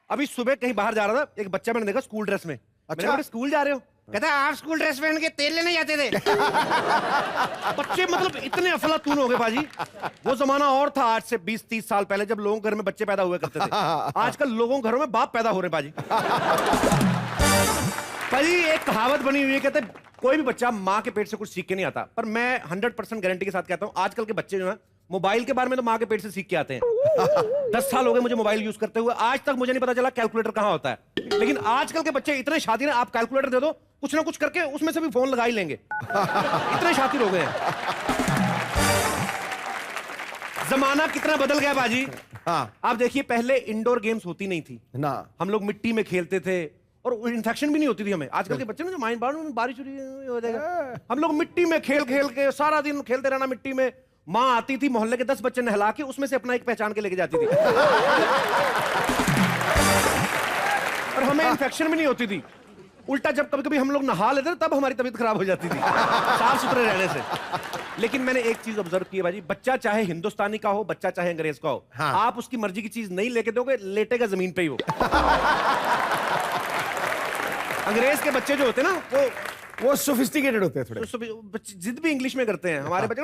अभी सुबह कहीं बाहर जा रहा था, एक बच्चा मैंने देखा स्कूल ड्रेस में। अच्छा, स्कूल जा रहे हो? कहता है आप स्कूल ड्रेस पहन के तेल लेने जाते थे। बच्चे मतलब इतने अफलातून हो गए बाजी। वो जमाना और था आज से 20-30 साल पहले, जब लोगों के घर में बच्चे पैदा हुए करते थे। आजकल लोगों के घरों में बाप पैदा हो रहे बाजी। भाजी एक कहावत बनी हुई है, कहते कोई भी बच्चा माँ के पेट से कुछ सीख के नहीं आता, पर मैं 100% गारंटी के साथ कहता हूँ आजकल के बच्चे जो है मोबाइल के बारे में तो माँ के पेट से सीख के आते हैं। 10 साल हो गए मुझे मोबाइल यूज करते हुए, आज तक मुझे नहीं पता चला कैलकुलेटर कहाँ होता है। लेकिन आजकल के बच्चे इतने शातिर हैं, आप कैलकुलेटर दे दो कुछ ना कुछ करके उसमें से भी फोन लगा ही लेंगे। इतने शातिर हो गए हैं। जमाना कितना बदल गया बाजी। हाँ। आप देखिए पहले इंडोर गेम्स होती नहीं थी ना, हम लोग मिट्टी में खेलते थे और इन्फेक्शन भी नहीं होती थी हमें। आजकल के बच्चे ना जो माइंड बारिश हो जाएगा, हम लोग मिट्टी में खेल खेल के सारा दिन खेलते रहना मिट्टी में। माँ आती थी मोहल्ले के 10 बच्चे नहला के उसमें से अपना एक पहचान के लेके जाती थी। और हमें इन्फेक्शन भी नहीं होती थी। उल्टा जब कभी कभी हम लोग नहा लेते थे तब हमारी तबीयत खराब हो जाती थी साफ सुथरे रहने से। लेकिन मैंने एक चीज ऑब्जर्व की है भाजी, बच्चा चाहे हिंदुस्तानी का हो, बच्चा चाहे अंग्रेज का हो, हाँ। आप उसकी मर्जी की चीज नहीं लेके दोगे, लेटेगा जमीन पे ही वो। अंग्रेज के बच्चे जो होते हैं ना वो सोफिस्टिकेटेड होते हैं थोड़े। जिद भी इंग्लिश में करते हैं। हमारे बच्चे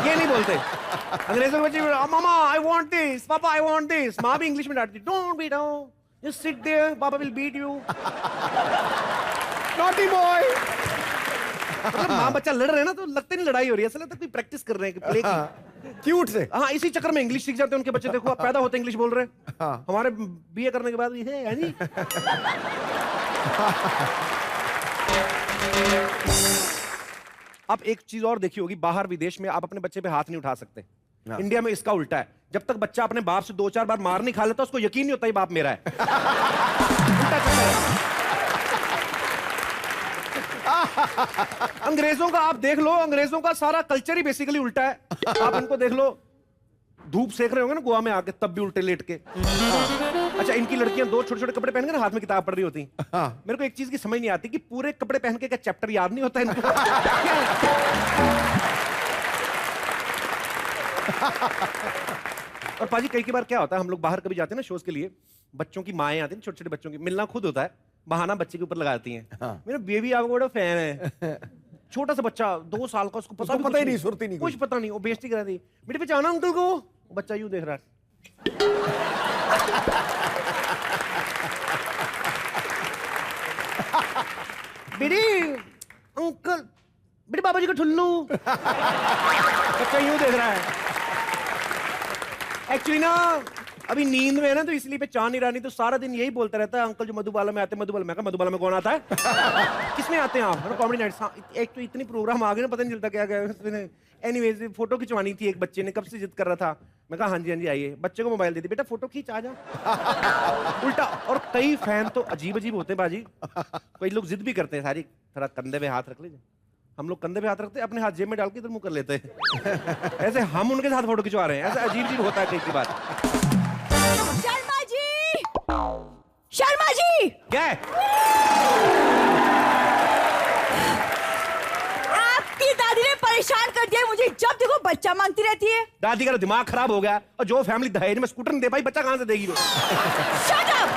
ये नहीं बोलते। अंग्रेजों के बच्चे मामा आई वांट दिस, पापा आई वांट दिस। माँ भी इंग्लिश में डांटती, don't beat him, just sit there, पापा will beat you. Naughty boy. मतलब माँ बच्चा लड़ रहे हैं ना तो लगते नहीं लड़ाई हो रही है, ऐसा लगता है कोई प्रैक्टिस कर रहे हैं प्ले की। क्यूट से। हाँ, इसी चक्कर में इंग्लिश सीख जाते हैं उनके बच्चे। देखो आप पैदा होते इंग्लिश बोल रहे हैं। हाँ। हमारे बीए करने के बाद ये है जी। आप एक चीज और देखी होगी, बाहर विदेश में आप अपने बच्चे पे हाथ नहीं उठा सकते। इंडिया में इसका उल्टा है, जब तक बच्चा अपने बाप से 2-4 बार मार नहीं खा लेता उसको यकीन नहीं होता ये बाप मेरा है। उल्टा चक्कर है। अंग्रेजों का आप देख लो, अंग्रेजों का सारा कल्चर ही बेसिकली उल्टा है। आप इनको देख लो, धूप सेक रहे होंगे ना गोवा में आके, तब भी उल्टे लेट के। अच्छा, इनकी लड़कियां 2 छोटे-छोटे कपड़े पहन के ना हाथ में किताब पढ़ रही होती। मेरे को एक चीज की समझ नहीं आती कि पूरे कपड़े पहन के क्या चैप्टर याद नहीं होता इनको। और पाजी कई बार क्या होता है, हम लोग बाहर कभी जाते हैं ना शोज के लिए, बच्चों की माएं आती हैं, छोटे-छोटे बच्चों की मिलना खुद होता है, बहाना बच्चे के ऊपर लगाती हैं। मेरा बेबी आपको बड़ा फैन है। छोटा सा बच्चा 2 साल का, उसको पता ही नहीं, सुरती नहीं, कुछ पता नहीं, वो बेइज्जती करा दी, बेटे पहचाना अंकल को, बच्चा यूं देख रहा है। बेटे अंकल, बेटे बाबा जी का ठुल्लू। बच्चा यूं देख रहा है। एक्चुअली ना अभी नींद में है ना, तो इसलिए पहचान नहीं रहा, नहीं तो सारा दिन यही बोलता रहता है, अंकल जो मधुबाला में आते हैं। मधुबाला, मैं कहा मधुबाला में कौन आता है? किसमें आते हैं आप? Comedy night. एक तो इतनी प्रोग्राम आ गए ना, पता नहीं चलता क्या क्या। एनीवेज फोटो खिंचवानी थी, एक बच्चे ने कब से जिद कर रहा था। मैं कहा हाँ जी आइए। बच्चे को मोबाइल दे दी, बेटा फोटो खींच आ जा। उल्टा। और कई फैन तो अजीब अजीब होते हैं बाजी। कई लोग जिद भी करते हैं, सारी थोड़ा कंधे पे हाथ रख लीजिए। हम लोग कंधे पे हाथ रखते हैं, अपने हाथ जेब में डाल के इधर मुंह कर लेते हैं। ऐसे हम उनके साथ फोटो खिंचवा रहे हैं। ऐसा अजीब अजीब होता है कई बात। शर्मा जी, शर्मा जी, क्या है? आपकी दादी ने परेशान कर दिया मुझे, जब देखो बच्चा मांगती रहती है। दादी का दिमाग खराब हो गया, और जो फैमिली दहेज में स्कूटर नहीं दे पाई, बच्चा कहां से देगी वो? Shut up!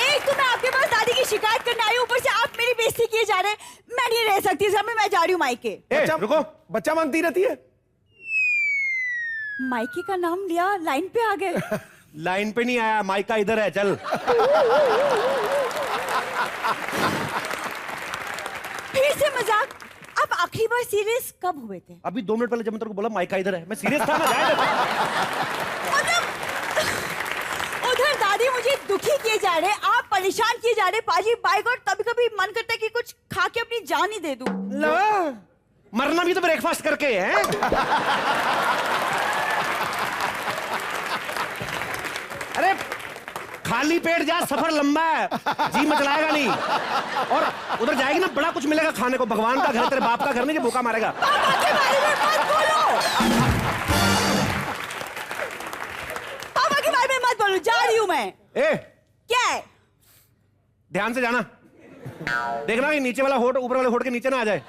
एक तो मैं आपके पास दादी की शिकायत करने आई हूं, ऊपर से आप मेरी बेइज्जती किए जा रहे हैं। मैं नहीं रह सकती इस घर में, मैं जा रही हूँ मायके। रुको, बच्चा मांगती रहती है। मायके का नाम लिया, लाइन पे आ गए। लाइन पे नहीं आया, माइका इधर है, चल। फिर से मजाक। आप आखिरी बार सीरियस कब हुए थे? अभी 2 मिनट पहले जब मैं तेरे को बोला माइका इधर है, मैं सीरियस था ना। मतलब उधर दादी मुझे दुखी किए जा रहे, आप परेशान किए जा रहे। पाजी बाय गॉड, कभी कभी मन करता है कि कुछ खा के अपनी जान ही दे दूं। मरना भी तो ब्रेकफास्ट करके है। अरे खाली पेट जा, सफर लंबा है, जी मचलाएगा नहीं। और उधर जाएगी ना, बड़ा कुछ मिलेगा खाने को। भगवान का घर, तेरे बाप का घर नहीं जो भूखा मारेगा। पापा के बारे में मत बोलो, पापा के बारे में मत बोलो, जा रही हूं मैं। क्या है? ध्यान से जाना, देखना कि नीचे वाला होठ ऊपर वाले होठ के नीचे ना आ जाए।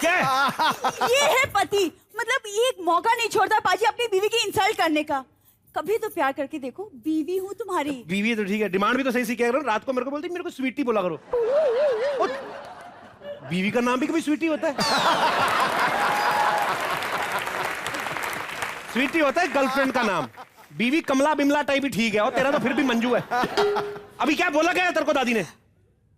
क्या? ये है पति, मतलब एक मौका नहीं छोड़ता पाजी अपनी बीवी की इंसल्ट करने का। कभी तो प्यार करके देखो, बीवी हूँ तुम्हारी। बीवी है तो ठीक है, डिमांड भी तो सही सी क्या करो। रात को मेरे को बोलती मेरे को स्वीटी बोला करो। बीवी का नाम भी कभी स्वीटी होता है? स्वीटी होता है गर्लफ्रेंड का नाम। बीवी कमला बिमला टाइप ही ठीक है, और तेरा तो फिर भी मंजू है। अभी क्या बोला गया तेरे को दादी ने?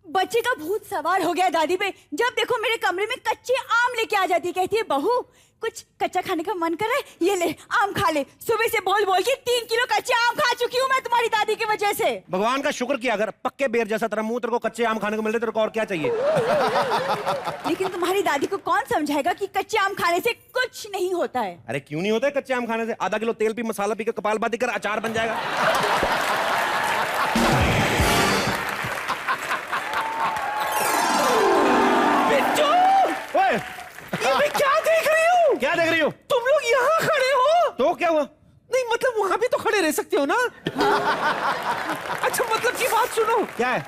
बच्चे का भूत सवार हो गया दादी पे। जब देखो मेरे कमरे में कच्चे आम लेके आ जाती है, कहती है बहू कुछ कच्चा खाने का मन कर रहा है, ये ले आम खा ले। सुबह से बोल बोल के 3 किलो कच्चे आम खा चुकी हूँ मैं तुम्हारी दादी की वजह से। भगवान का शुक्र किया, अगर पक्के बेर जैसा तेरा मुंह, तेरे को कच्चे आम खाने को मिलते, तेरे को और क्या चाहिए? लेकिन तुम्हारी दादी को कौन समझाएगा कि कच्चे आम खाने से कुछ नहीं होता है। अरे क्यों नहीं होता है कच्चे आम खाने से? आधा किलो तेल पी, मसाला पी के कपालभाति कर, अचार बन जाएगा। ओए, ये मैं क्या देख रही हूँ? क्या देख रही हो? तुम लोग यहाँ खड़े हो? तो क्या हुआ? नहीं मतलब वहाँ भी तो खड़े रह सकते हो ना? अच्छा मतलब की बात सुनो। क्या है?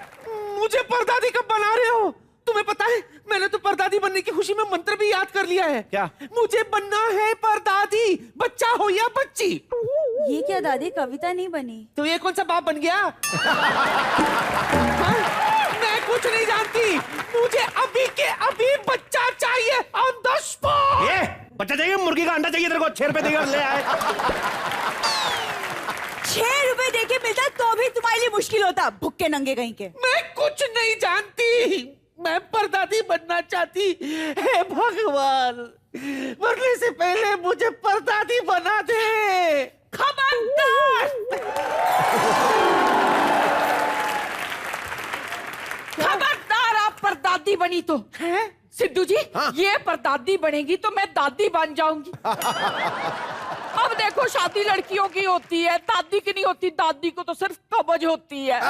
मुझे परदादी कब बना रहे हो? तुम्हें पता है मैंने तो परदादी बनने की खुशी में मंत्र भी याद कर लिया है। क्या? मुझे बनना है परदादी, बच्चा हो या बच्ची। ये क्या दादी, कविता नहीं बनी? तो ये कौन सा बाप बन गया? हाँ? मैं कुछ नहीं जानती, मुझे अभी के अभी बच्चा चाहिए ऑन द स्पॉट। ये बच्चा चाहिए? मुर्गी का अंडा चाहिए तेरे को? 6 रुपए देकर ले आए। 6 रुपए देके मिलता तो भी तुम्हारे लिए मुश्किल होता, भुक्के नंगे कहीं के। मैं कुछ नहीं जानती, मैं परदादी बनना चाहती। हे भगवान, मरने से पहले मुझे परदादी बना दे। खबरदार! खबरदार आप परदादी बनी तो है? सिद्धू जी, हाँ? ये परदादी बनेगी तो मैं दादी बन जाऊंगी। अब देखो शादी लड़कियों की होती है, दादी की नहीं होती। दादी को तो सिर्फ कब्ज होती है।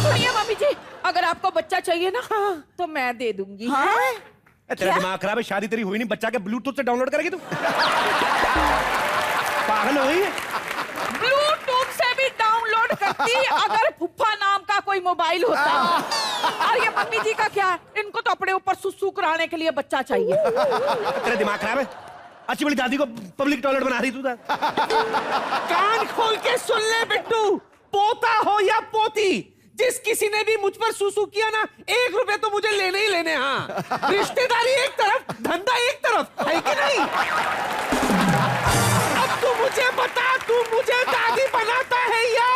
सुनिए मम्मी जी, अगर आपको बच्चा चाहिए ना तो मैं दे दूंगी। हाँ? तेरा दिमाग खराब है, शादी तेरी हुई नहीं, बच्चा के ब्लूटूथ से डाउनलोड करेगी तू? पागल हो गई है? ब्लूटूथ से भी डाउनलोड करती अगर फुफ्फा नाम का कोई मोबाइल होता। और ये मम्मी जी का क्या, इनको तो अपने ऊपर सुसु कराने के लिए बच्चा चाहिए। तेरा दिमाग खराब है? अच्छी बड़ी दादी को पब्लिक टॉयलेट बना रही तू। कान खोल के सुन ले बिट्टू, पोता हो या पोती, जिस किसी ने भी मुझ पर सुसु किया ना, 1 रुपए तो मुझे लेने ही लेने। हाँ, रिश्तेदारी एक तरफ, धंधा एक तरफ, है कि नहीं? अब तू मुझे बता, तू मुझे दादी बनाता है या?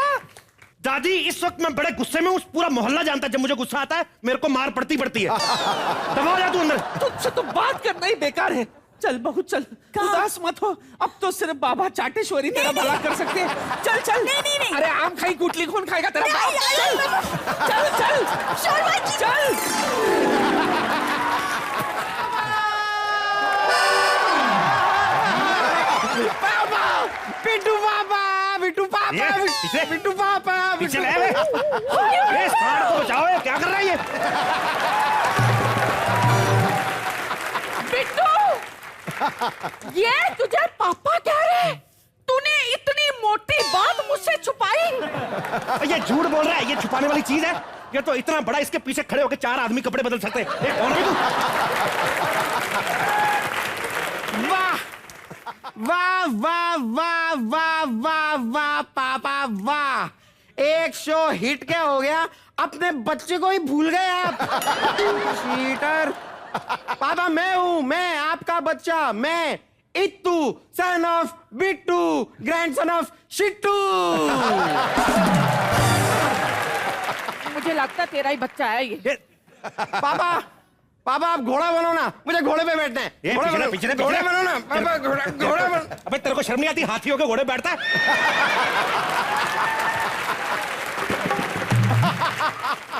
दादी, इस वक्त मैं बड़े गुस्से में हूँ। पूरा मोहल्ला जानता है जब मुझे गुस्सा आता है मेरे को मार पड़ती है। दबा जा तू अंदर। तुझसे तो बात करना ही बेकार है। चल बहू चल, उदास मत हो। अब तो सिर्फ बाबा चाटेश्वरी तेरा भला कर सकते हैं। चल चल। नहीं। अरे आम खाई गुटली कौन खाएगा तेरा बाप? चल चल शर्मा चल। बिट्टू पापा, बिट्टू पापा, पीछे बिट्टू पापा, पीछे ले बे। ये सांड को बचाओ, ये क्या कर रहा है ये? बिट्टू, ये तुझे पापा कह रहे? तूने इतनी मोटी बात मुझसे छुपाई? ये झूठ बोल रहा है, ये छुपाने वाली चीज है? ये तो इतना बड़ा, इसके पीछे खड़े होकर 4 आदमी कपड़े बदल सकते हैं। ये कौन है तू? वाह वाह वाह वाह वाह वाह वाह पापा वाह, एक शो हिट क्या हो गया, अपने बच्चे को ही भूल गए आप। चीटर। पापा मैं हूं, मैं आपका बच्चा, मैं Ittu, son of Bittu, grandson of Shittu. मुझे लगता है तेरा ही बच्चा है ये। पापा पापा आप घोड़ा बनो ना, मुझे घोड़े पे बैठना है। ये घोड़ा पीछे बनो, पीछे घोड़े बनो ना पापा, घोड़ा बनो। अबे तेरे को शर्म नहीं आती? हाथियों के घोड़े बैठता है?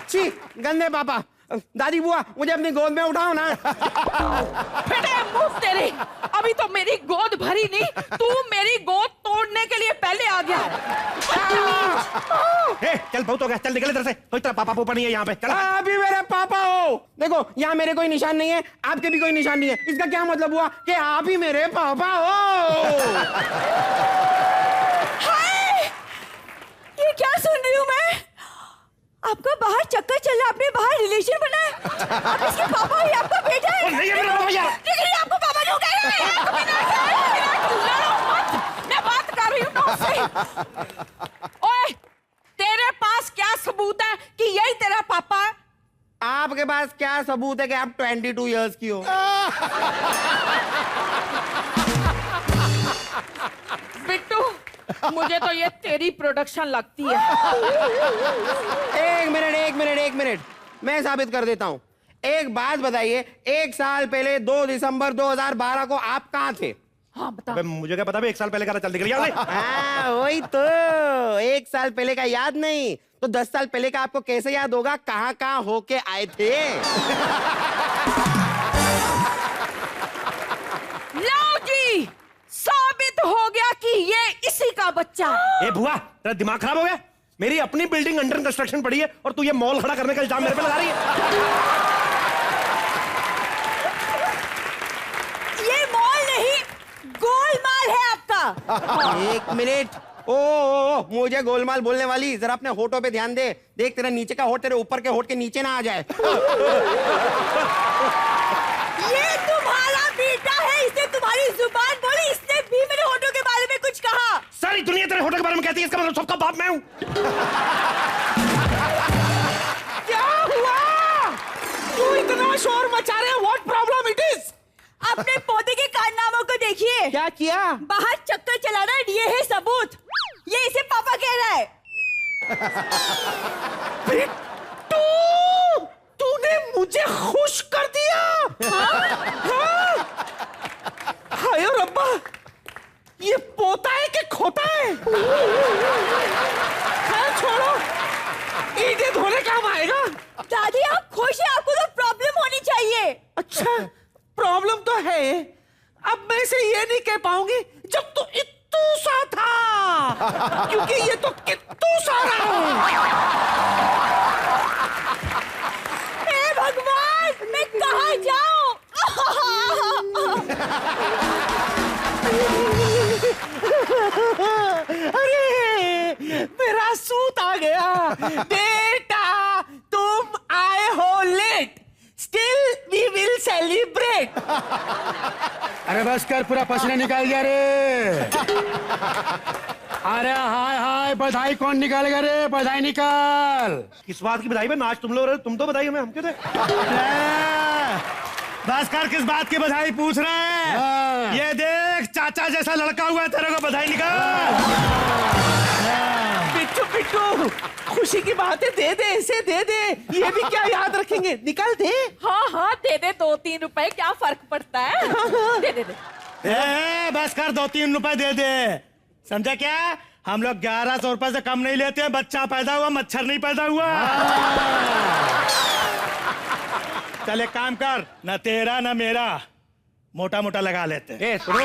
छी गंदे पापा। दादी बुआ मुझे अपनी गोद में उठाओ ना। फटे मुंह तेरे, अभी तो मेरी गोद भरी नहीं, तू मेरी गोद तोड़ने के लिए पहले आ गया। चल बहुत हो गया, चल निकल इधर से। कोई तेरा पापा पोपा नहीं है यहाँ पे, चल। अभी मेरे पापा हो। देखो यहाँ मेरे कोई निशान नहीं है, आपके भी कोई निशान नहीं है। इसका क्या मतलब हुआ कि आप ही मेरे पापा हो। हाय, ये क्या सुन रही हूँ मैं? आपका बाहर चक्कर चल रहा, आपने बाहर रिलेशन बनाया, आप इसके पापा ही आपका बेटा है। नहीं है मेरा पापा यार। लेकिन ये आपको पापा रुकेगा? एक मिनट, लड़ो मत, मैं बात कर रही हूँ ना उससे। ओए, तेरे पास क्या सबूत है कि यही तेरा पापा है? आपके पास क्या सबूत है कि आप 22 इयर्स की हो? बिट्टू, मुझे तो ये तेरी प्रोडक्शन लगती है। एक मिनट, मैं साबित कर देता हूँ। एक बात बताइए, 1 साल पहले 2 दिसंबर 2012 को आप कहाँ थे? हाँ बता। अबे मुझे क्या पता, 1 साल पहले का चल निकल गया। हाँ, वही तो। 1 साल पहले का याद नहीं तो 10 साल पहले का आपको कैसे याद होगा? कहाँ कहाँ होके आए थे? लो जी, साबित हो गया कि ये इसी का बच्चा है। ए बुआ, तेरा दिमाग खराब हो गया? मेरी अपनी बिल्डिंग अंडर कंस्ट्रक्शन पड़ी है और तू ये मॉल खड़ा करने का इल्जाम मेरे पे लगा रही है। ये मॉल नहीं, गोलमाल है आपका। एक मिनट। ओ, मुझे गोलमाल बोलने वाली, जरा अपने होठों पे ध्यान दे। देख, तेरा नीचे का होठ तेरे ऊपर के होठ के नीचे ना आ जाए। ये तुम्हारा बेटा है, इसने तुम्हारी जुबान बोली, इसने भी मेरे होठों के बारे में कुछ कहा। सारी दुनिया तेरे होटल के बारे में कहती है, इसका मतलब सबका बाप मैं हूं। क्या हुआ? क्यों इतना शोर मचा रहे हैं? What problem it is? अपने पोते के कारनामों को देखिए। क्या किया? बाहर चक्कर चलाना, ये है सबूत। ये इसे पापा कह रहा है। बिट्टू, तूने मुझे खुश कर दिया। हाँ? हाय रब्बा, ये पोता है कि खोता है? खैर छोड़ो, ईंटें धोने काम आएगा। दादी आप खुश हैं, आपको तो प्रॉब्लम होनी चाहिए। अच्छा, प्रॉब्लम तो है। अब मैं इसे ये नहीं कह पाऊंगी जब तू इत्तू सा था, क्योंकि ये तो कित्तू सा रहा है। हे भगवान, मैं कहाँ जाऊं? अरे मेरा सूत आ गया। बेटा, तुम आए हो late, still we will celebrate. अरे बस कर, पूरा पसीना निकाल गया रे। अरे हाय हाय, बधाई कौन निकालेगा रे? बधाई निकाल। किस बात की बधाई? नाच तुम लोग रहे, तुम तो बधाई हमें, हम क्यों थे? बस कर, किस बात की बधाई पूछ रहे हैं? ये देख, चाचा जैसा लड़का हुआ है, तेरे को बधाई निकाल। बिट्टू बिट्टू, खुशी की बात है, दे दे, इसे दे दे। ये भी क्या याद रखेंगे? निकाल दे। हाँ हाँ, दे दे, 2-3 रुपए, क्या फर्क पड़ता है? दे दे दे। बस कर, 2-3 रुपए दे दे। समझा क्या? हम लोग 1100 रुपए से कम नहीं लेते हैं। बच्चा पैदा हुआ, मच्छर नहीं पैदा हुआ। चल एक काम कर, न तेरा न मेरा, मोटा मोटा लगा लेते हैं। ए सुनो,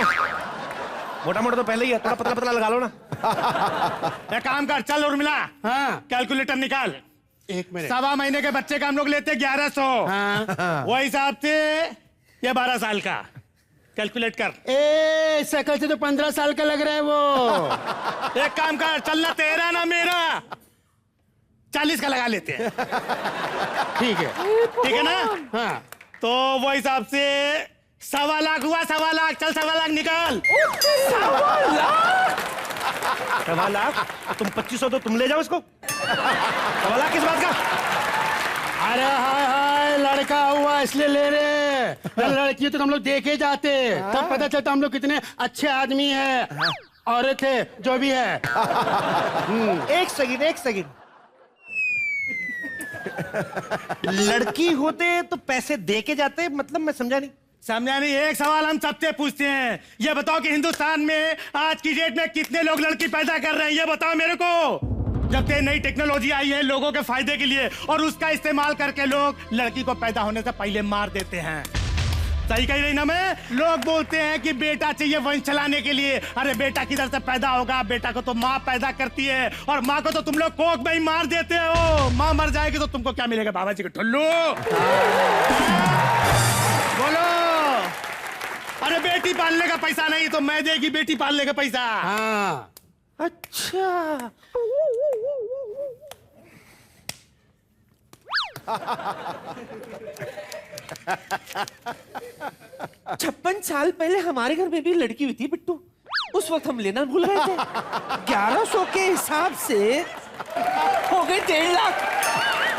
मोटा मोटा तो पहले ही है, थोड़ा पतला पतला लगा लो ना। एक काम कर, चल उर्मिला, हाँ, कैलकुलेटर निकाल। 1 मिनट। 1.25 महीने के बच्चे का हम लोग लेते 1100। हाँ। वो हिसाब से ये 12 साल का कैलकुलेट कर। ए, शकल से तो 15 साल का लग रहा है वो। एक काम कर, चलना तेरा ना मेरा, 40 का लगा लेते हैं। ठीक है ना? हाँ। तो वो हिसाब से 1.25 लाख हुआ। 1.25 लाख, चल 1.25 लाख निकाल। 1.25 लाख? तुम 2500 तो तुम ले जाओ इसको। 1.25 लाख किस बात का? अरे हाय हाय, लड़का हुआ इसलिए ले रहे, लड़की तो हम लोग देखे जाते, तब पता चलता हम लोग कितने अच्छे आदमी हैं। औरत है जो भी है। एक सेकंड। लड़की होते तो पैसे दे के जाते, मतलब मैं समझा नहीं। समझा नहीं? एक सवाल हम सबसे पूछते हैं, ये बताओ कि हिंदुस्तान में आज की डेट में कितने लोग लड़की पैदा कर रहे हैं? ये बताओ मेरे को। जब से नई टेक्नोलॉजी आई है लोगों के फायदे के लिए, और उसका इस्तेमाल करके लोग लड़की को पैदा होने से पहले मार देते हैं। सही कही रही ना मैं? लोग बोलते हैं कि बेटा चाहिए वंश चलाने के लिए। अरे बेटा किधर से पैदा होगा? बेटा को तो माँ पैदा करती है, और माँ को तो तुम लोग कोख में ही मार देते हो। माँ मर जाएगी तो तुमको क्या मिलेगा? बाबा जी को ठुल्लू। बोलो। अरे बेटी पालने का पैसा नहीं तो मैं देगी बेटी पालने का पैसा। हाँ। अच्छा, 56 साल पहले हमारे घर में भी लड़की हुई थी बिट्टू, उस वक्त हम लेना भूल गए थे। 1100 के हिसाब से हो गए 1.5 लाख,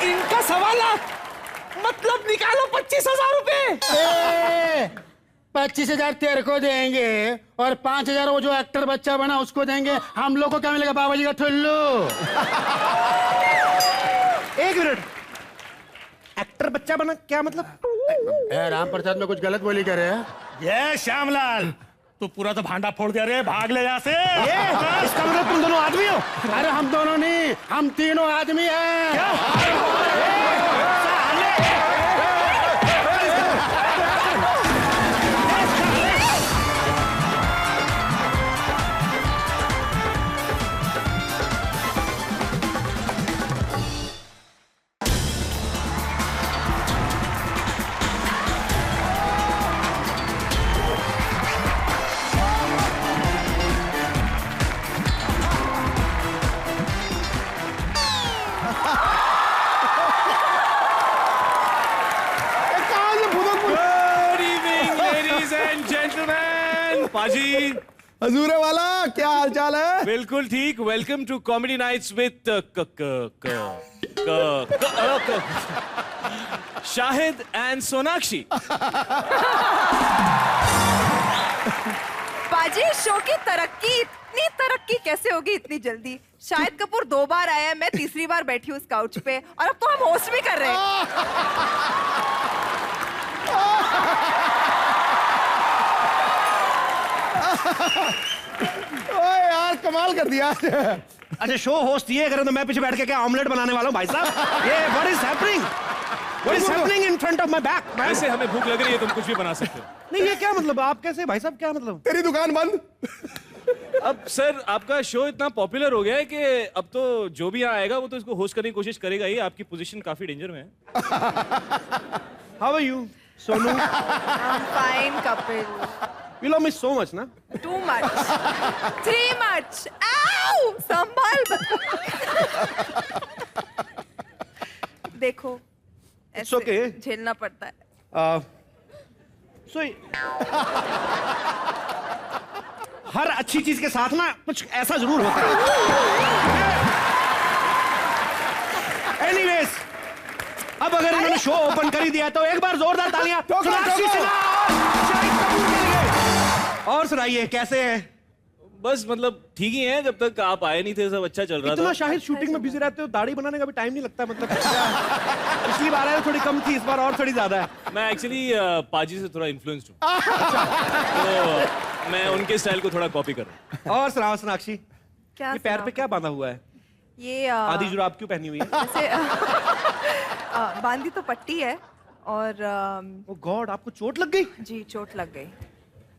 इनका 1.25 लाख, मतलब निकालो 25,000 रुपए। 25,000 तेरे को देंगे और 5,000 वो जो एक्टर बच्चा बना उसको देंगे। हम लोग को क्या मिलेगा? बाबा जी का ठुल्लू। एक मिनट, एक्टर बच्चा बना क्या मतलब? राम प्रसाद में कुछ गलत बोली कर रहे हैं? ये श्यामलाल, तू पूरा तो भांडा फोड़ दिया रे, भाग ले यहाँ से। ये इसका मतलब तुम दोनों आदमी हो? अरे हम दोनों नहीं, हम तीनों आदमी हैं। पाजी, हजूरे वाला, क्या हालचाल है? बिल्कुल ठीक। Welcome to Comedy Nights with Shahid and Sonakshi. Paaji, show की तरक्की, इतनी तरक्की कैसे होगी इतनी जल्दी? शाहिद कपूर 2 बार आया है, मैं तीसरी बार बैठी हूँ उस काउच पे, और अब तो हम होस्ट भी कर रहे हैं। ओए यार, कमाल कर दिया। अच्छा, शो होस्ट ये करे तो मैं पीछे बैठ के क्या ऑमलेट बनाने वाला हूँ भाई साहब? ये what is happening? What is happening in front of my back? वैसे हमें भूख लग रही है, तुम कुछ भी बना सकते हो। नहीं, ये क्या मतलब? आप कैसे भाई साहब, क्या मतलब? तेरी दुकान बंद। अब सर, आपका शो इतना पॉपुलर हो गया है कि अब तो जो भी यहाँ आएगा वो तो इसको होस्ट करने की कोशिश करेगा ही। आपकी पोजीशन काफी डेंजर में है। How are you Sonu? I'm fine, Kapil. You love me so much, ना? Too much. Too much. Ow! संभाल। देखो, ऐसे okay. झेलना पड़ता है। So, हर अच्छी चीज के साथ ना कुछ ऐसा जरूर होता है। Anyways, अब अगर इन्होंने शो ओपन कर ही दिया तो एक बार जोरदार तालियां सोनाक्षी सिन्हा और शाहिद कपूर के लिए। और सुनाइए, कैसे है? बस मतलब ठीक ही है, जब तक आप आए नहीं थे सब अच्छा चल रहा इतना था। शाहिद शूटिंग में बिजी रहते हो, दाढ़ी बनाने का भी टाइम नहीं लगता मतलब? पिछली बार आए थोड़ी कम थी, इस बार और थोड़ी ज्यादा है। मैं एक्चुअली पाजी से थोड़ा इन्फ्लुएंस्ड हूँ, तो मैं उनके स्टाइल को थोड़ा कॉपी कर रहा हूँ। और सुनाओ सोनाक्षी, क्या ये पैर पे क्या बांधा हुआ है? ये आधी जुराब क्यों पहनी हुई है? जैसे बांधी तो पट्टी है और ओ गॉड, आपको चोट लग गई? जी, चोट लग गई।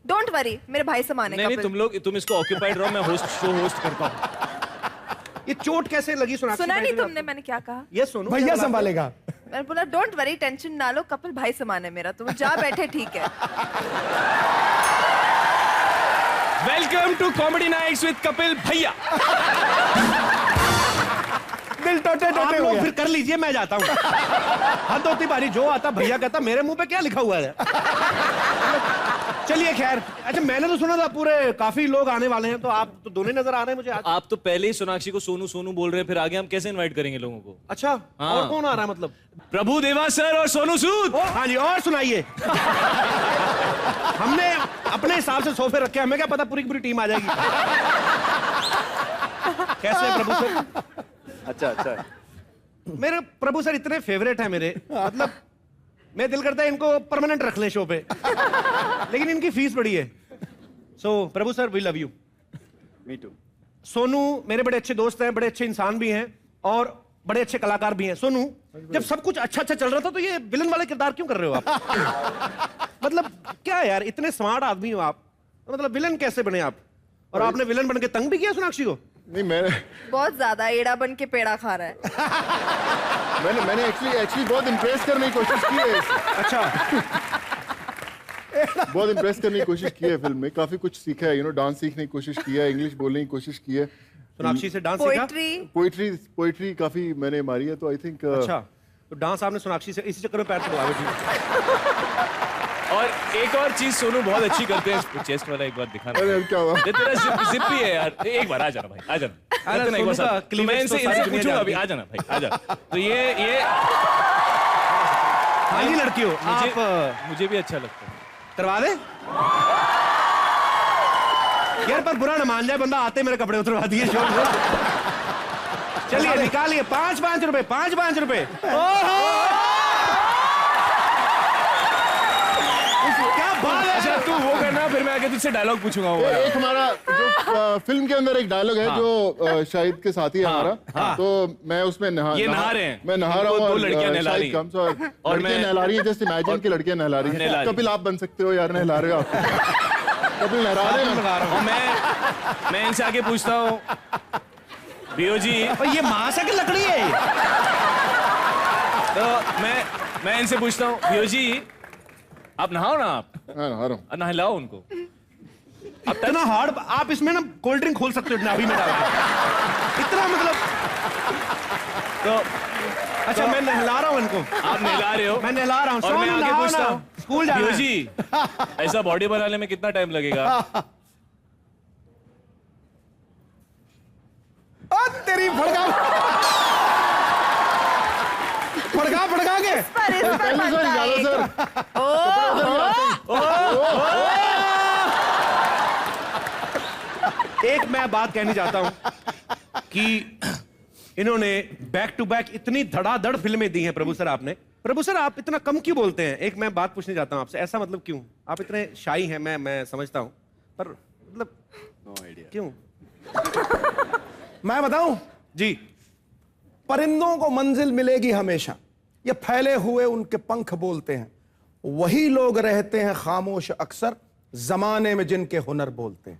डोंट वरी, मेरे भाई से माने। नहीं, तुम इसको ऑक्यूपाइड रहो, मैं शो होस्ट करता हूँ। ये चोट कैसे लगी सोनाक्षी? सुना नहीं तुमने मैंने क्या कहा? ये सोनू भैया संभालेगा। मैंने बोला डोंट वरी, टेंशन ना लो, कपिल भाई से माने मेरा, तुम जा बैठे, ठीक है। Welcome to Comedy Nights with Kapil भैया। दिल टोटे आप टोटे हो लोग गया। फिर कर लीजिए, मैं जाता हूँ। हद होती बारी, जो आता भैया कहता, मेरे मुंह पे क्या लिखा हुआ है? चलिए खैर। अच्छा, मैंने तो सुना था पूरे काफी लोग आने वाले हैं, तो आप तो दोनों ही नजर आ रहे हैं मुझे आज। आप तो पहले ही सोनाक्षी को सोनू सोनू बोल रहे हैं, फिर आगे हम कैसे इनवाइट करेंगे लोगों को? अच्छा, हाँ। और कौन आ रहा है मतलब? प्रभु देवा सर और सोनू सूद। हाँ जी, और सुनाइए। हमने अपने हिसाब से सोफे रखे, हमें क्या पता पूरी की पूरी टीम आ जाएगी। कैसे है प्रभु सर? अच्छा। मेरे प्रभु सर इतने फेवरेट है मेरे, मतलब मैं दिल करता है इनको परमानेंट रख ले शो पे, लेकिन इनकी फीस बड़ी है। So Prabhu sir, we love you. Me too. Sonu मेरे बड़े अच्छे दोस्त हैं, बड़े अच्छे इंसान भी हैं और बड़े अच्छे कलाकार भी हैं। सोनू, जब सब कुछ अच्छा चल रहा था तो ये विलन वाले किरदार क्यों कर रहे हो आप? मतलब क्या यार, इतने स्मार्ट आदमी हो आप, मतलब विलन कैसे बने आप? और आपने विलन बन के तंग भी किया सोनाक्षी को? नहीं, मैंने बहुत ज्यादा एड़ा बन के पेड़ा खा रहा है। मैंने एक्चुअली बहुत इम्प्रेस करने की कोशिश की है। अच्छा। बहुत इम्प्रेस करने की कोशिश की है फिल्म में, काफी कुछ सीखा है, डांस सीखने की कोशिश की है, इंग्लिश बोलने की कोशिश की है। सोनाक्षी से डांस सीखा? पोइट्री पोइट्री काफी मैंने मारी है, तो आई थिंक अच्छा। तो डांस आपने सोनाक्षी से इसी चक्कर में पैर छुड़वा बैठी। और एक और चीज सोनू बहुत अच्छी करते हैं, चेस्ट वाला एक बार दिखाना। अरे क्या हुआ? ये तेरा जिप ही है यार, एक बार आ जाना भाई, आ जाना। करते ना एक बार साथ। तो मैं इनसे पूछूंगा अभी, आ जाना भाई, आ जा। तो ये हाँ जी लड़कियों, मुझे भी अच्छा लगता है। करवा दे यार, पर बुरा ना मान जाए बंदा, आते मेरे कपड़े उतरवा दिए शो में। चलिए निकालिए 5-5 रुपए, 5-5 रुपए। क्या बात है। अच्छा तू वो करना, फिर मैं आके तुझसे डायलॉग पूछूंगा। वो एक हमारा जो फिल्म के अंदर एक डायलॉग है जो शाहिद के साथी है हमारा, तो मैं उसमें नहा रहे हैं। मैं नहा रहा हूँ, दो लड़कियां नहला रही हैं। और लड़कियां नहला रही है, जस्ट इमेजिन की लड़कियां नहला रही है। कपिल आप बन सकते हो यार, नहला रहे हो आप। कपिल नहला रहे हैं। और मैं इनसे आके पूछता हूँ, बीओ जी ये मांस है कि लकड़ी है? तो मैं इनसे पूछता हूँ, बीओ जी आप नहाओ ना, आप नहा रहा हूँ, नहलाओ उनको। अब इतना हार्ड, आप इसमें ना कोल्ड ड्रिंक खोल सकते हो इतना अभी में डाल के। इतना मतलब तो अच्छा मैं नहला रहा हूँ इनको। आप नहला रहे हो, मैं नहला रहा हूँ। और मैं आगे पूछता हूँ, स्कूल जाना बीओ है। जी ऐसा बॉडी बनाने में कितना टाइम लगेगा? तेरी फड़का के इस पर बनता है एक। एक मैं बात कहनी चाहता हूं कि इन्होंने बैक टू बैक इतनी धड़ाधड़ फिल्में दी हैं प्रभु सर आपने। प्रभु सर आप इतना कम क्यों बोलते हैं? एक मैं बात पूछने चाहता हूं आपसे, ऐसा मतलब क्यों? आप इतने शाई हैं, मैं समझता हूं, पर मतलब क्यों? मैं बताऊं जी। परिंदों को मंजिल मिलेगी हमेशा, ये फैले हुए उनके पंख बोलते हैं। वही लोग रहते हैं खामोश अक्सर, जमाने में जिनके हुनर बोलते हैं।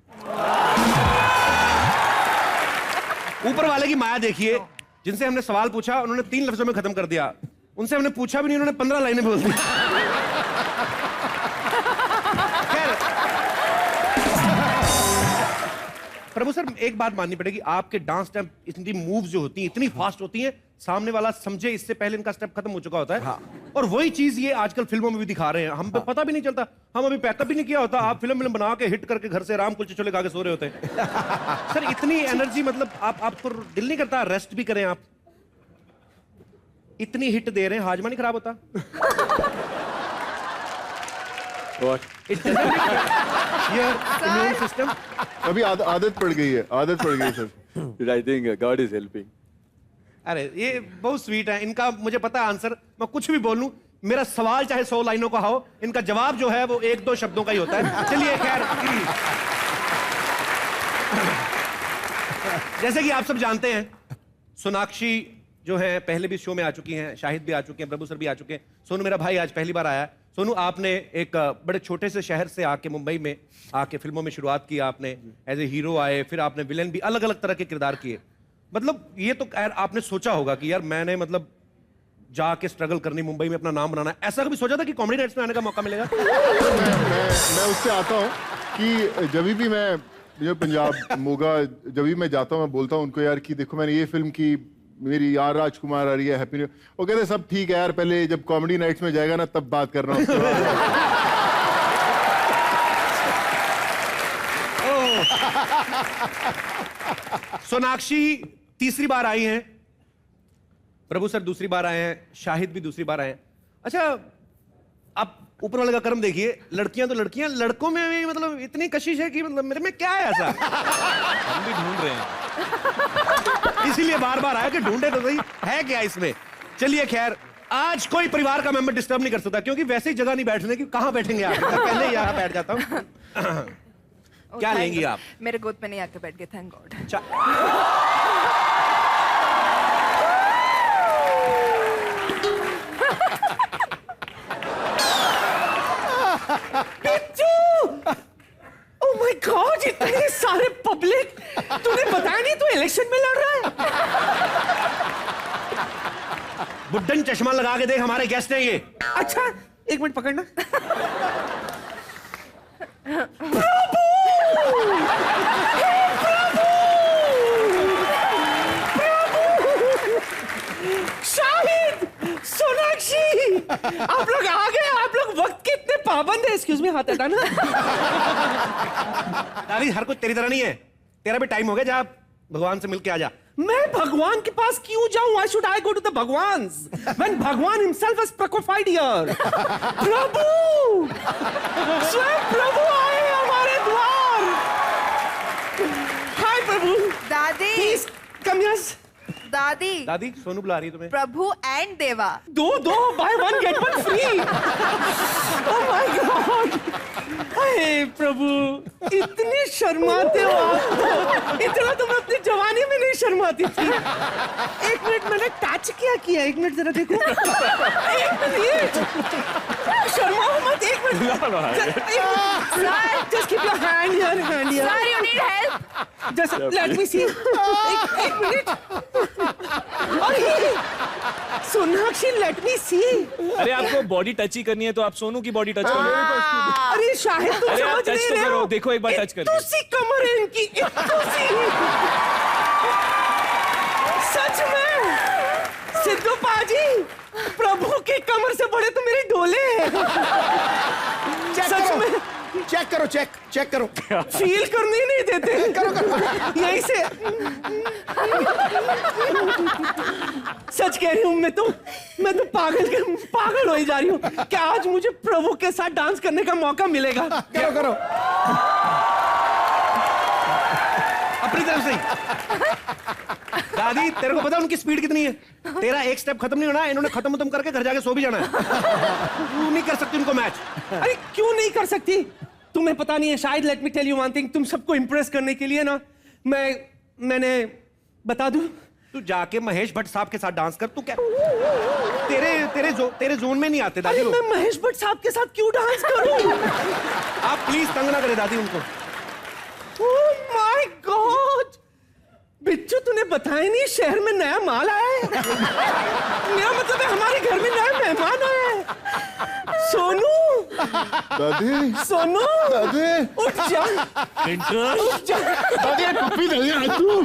ऊपर वाले की माया देखिए, जिनसे हमने सवाल पूछा उन्होंने 3 लफ्जों में खत्म कर दिया, उनसे हमने पूछा भी नहीं, उन्होंने 15 लाइनें बोल दी। प्रभु सर एक बात माननी पड़ेगी, आपके डांस स्टेप इतनी मूव्स जो होती हैं इतनी फास्ट होती हैं, सामने वाला समझे इससे पहले इनका स्टेप खत्म हो चुका होता है। हाँ। और वही चीज ये आजकल फिल्मों में भी दिखा रहे हैं, हम पे पता भी नहीं चलता, हम अभी पैकअप भी नहीं किया होता, आप फिल्म बना के हिट करके घर से राम कुलचे छोले खा के सो रहे होते हैं। सर इतनी एनर्जी, मतलब आपको दिल नहीं करता रेस्ट भी करें? आप इतनी हिट दे रहे हैं, हाजमा नहीं खराब होता? इम्यून सिस्टम अभी आदत पड़ गई है, आदत पड़ गई sir. I think God is helping. अरे ये बहुत स्वीट है इनका, मुझे पता है आंसर, मैं कुछ भी बोलूं, मेरा सवाल चाहे 100 लाइनों का हो, इनका जवाब जो है वो 1-2 शब्दों का ही होता है। चलिए खैर, जैसे कि आप सब जानते हैं, सोनाक्षी जो है पहले भी शो में आ चुकी हैं, शाहिद भी आ चुके हैं, प्रभु सर भी आ चुके हैं, सोनू मेरा भाई आज पहली बार आया है। सोनू आपने एक बड़े छोटे से शहर से आके मुंबई में आके फिल्मों में शुरुआत की, आपने एज ए हीरो आए, फिर आपने विलेन भी अलग अलग तरह के किरदार किए। मतलब ये तो यार आपने सोचा होगा कि यार मैंने मतलब जाके स्ट्रगल करनी, मुंबई में अपना नाम बनाना, ऐसा कभी सोचा था कि कॉमेडी नाइट्स में आने का मौका मिलेगा? मैं उससे आता हूँ कि जब भी मैं जो पंजाब मोगा, जब भी मैं जाता हूँ, मैं बोलता हूँ उनको यार कि देखो मैंने ये फिल्म की, मेरी यार राजकुमार आ रही है, हैप्पी न्यू। वो कहते सब ठीक है यार, पहले जब कॉमेडी नाइट्स में जाएगा ना तब बात करना उसके बाद। सोनाक्षी तीसरी बार आई हैं, प्रभु सर दूसरी बार आए हैं, शाहिद भी दूसरी बार आए हैं। अच्छा आप ऊपर वाले का कर्म देखिए, लड़कियां तो लड़कियां, लड़कों में भी मतलब इतनी कशिश है कि मतलब मेरे में क्या है ऐसा? हम भी ढूंढ रहे हैं, इसीलिए बार बार आया कि ढूंढे तो सही है क्या इसमें। चलिए खैर, आज कोई परिवार का मेंबर डिस्टर्ब नहीं कर सकता, क्योंकि वैसे ही जगह नहीं बैठने की, कहां बैठेंगे आप? पहले ही यहां बैठ जाता हूं। क्या लेंगी आप? मेरे गोद पे नहीं आके बैठ गए, thank God. Oh my God, इतने सारे पब्लिक, तूने बताया नहीं तू इलेक्शन में लड़ रहा है? बुड्ढन चश्मा लगा के देख, हमारे गेस्ट हैं ये। अच्छा एक मिनट पकड़ना। शाहिद, सोनाक्षी, आप लोग आ गए। आप लोग वक्त के इतने पाबंद है। एक्सक्यूज मी, हाथ हटाना। दादी हर कुछ तेरी तरह नहीं है, तेरा भी टाइम हो गया, जा भगवान से मिल के आ जा। मैं भगवान के पास क्यों जाऊं? Why should I go to the भगवान? When भगवान himself has प्रकोफाइड here. प्रभु, स्वयं प्रभु आए हमारे द्वार। हाय प्रभु। दादी, Please come here. दादी, दादी सोनू बुला रही है तुम्हें। प्रभु एंड देवा। दो buy one get one free. Oh my God. हे प्रभु, इतने शर्माते हो आप। इतना तो मैं अपनी जवानी में नहीं शर्माती थी। एक मिनट, मैंने टच किया। एक मिनट जरा देखो। एक मिनट, शर्माओ मत। एक minute, just keep your hand here. Sir, you need help. Just let me see. एक मिनट। और ये सोनाक्षी, लेट मी सी। अरे आपको बॉडी टच ही करनी है तो आप सोनू की बॉडी टच करो। अरे शाहिद, तुम अरे आप समझ टच नहीं तो रहे करो, हो। देखो एक बार टच करके। सी कमर है इनकी, सी। सच में सिद्धू पाजी, प्रभु की कमर से बड़े तो मेरे डोले हैं। सच में। चेक करो। फील करने ही नहीं देते। करो। यहीं से। सच कह रही हूँ, मैं तो पागल हो ही जा रही हूँ कि आज मुझे प्रभु के साथ डांस करने का मौका मिलेगा। करो। अपनी तरफ से ही। दादी तेरे को पता उनकी स्पीड कितनी है? तेरा एक स्टेप खत्म नहीं होना, इन्होंने खत्म करके घर जाके सो भी जाना है। तू नहीं कर सकती उनको मैच। अरे क्यों नहीं कर सकती? तुम्हें पता नहीं है शायद। Let me tell you one thing, तुम सबको इंप्रेस करने के लिए ना मैंने बता दूं, तू जाके महेश भट्ट साहब के साथ डांस कर। तू क्या तेरे जोन में नहीं आते दादी अरे लोग। मैं महेश भट्ट साहब के साथ क्यों डांस करूं? आप प्लीज तंग ना करें दादी उनको। ओह माय गॉड, बिच्छू तूने बताया नहीं शहर में नया माल आया है। मेरा मतलब है हमारे घर में नया मेहमान आया है। सोनू, दादी, दादी, उठ जा। उठ जा। दादी टोपी दे यार तू।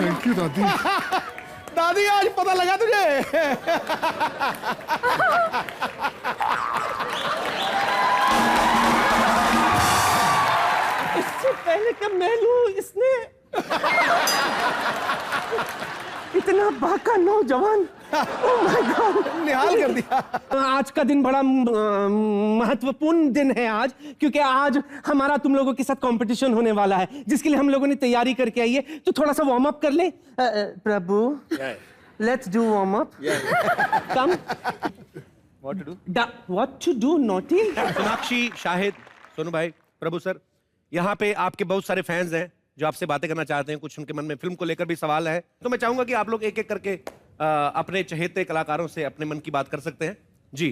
थैंक यू दादी। दादी, आज पता लगा तुझे? इससे पहले कब मैं लूं, इसने इतना बाका नौजवान। ओह माय गॉड, निहाल कर दिया। आज का दिन बड़ा महत्वपूर्ण दिन है आज, क्योंकि आज हमारा तुम लोगों के साथ कंपटीशन होने वाला है, जिसके लिए हम लोगों ने तैयारी करके आई है। तो थोड़ा सा वार्म अप कर ले। Prabhu, let's do warm up. Come. What to do naughty? Sonakshi, Shahid, Sonu भाई, प्रभु सर, यहाँ पे आपके बहुत सारे फैंस हैं जो आपसे बातें करना चाहते हैं। कुछ उनके मन में फिल्म को लेकर भी सवाल है, तो मैं चाहूंगा कि आप लोग एक एक करके अपने चहेते कलाकारों से अपने मन की बात कर सकते हैं। जी,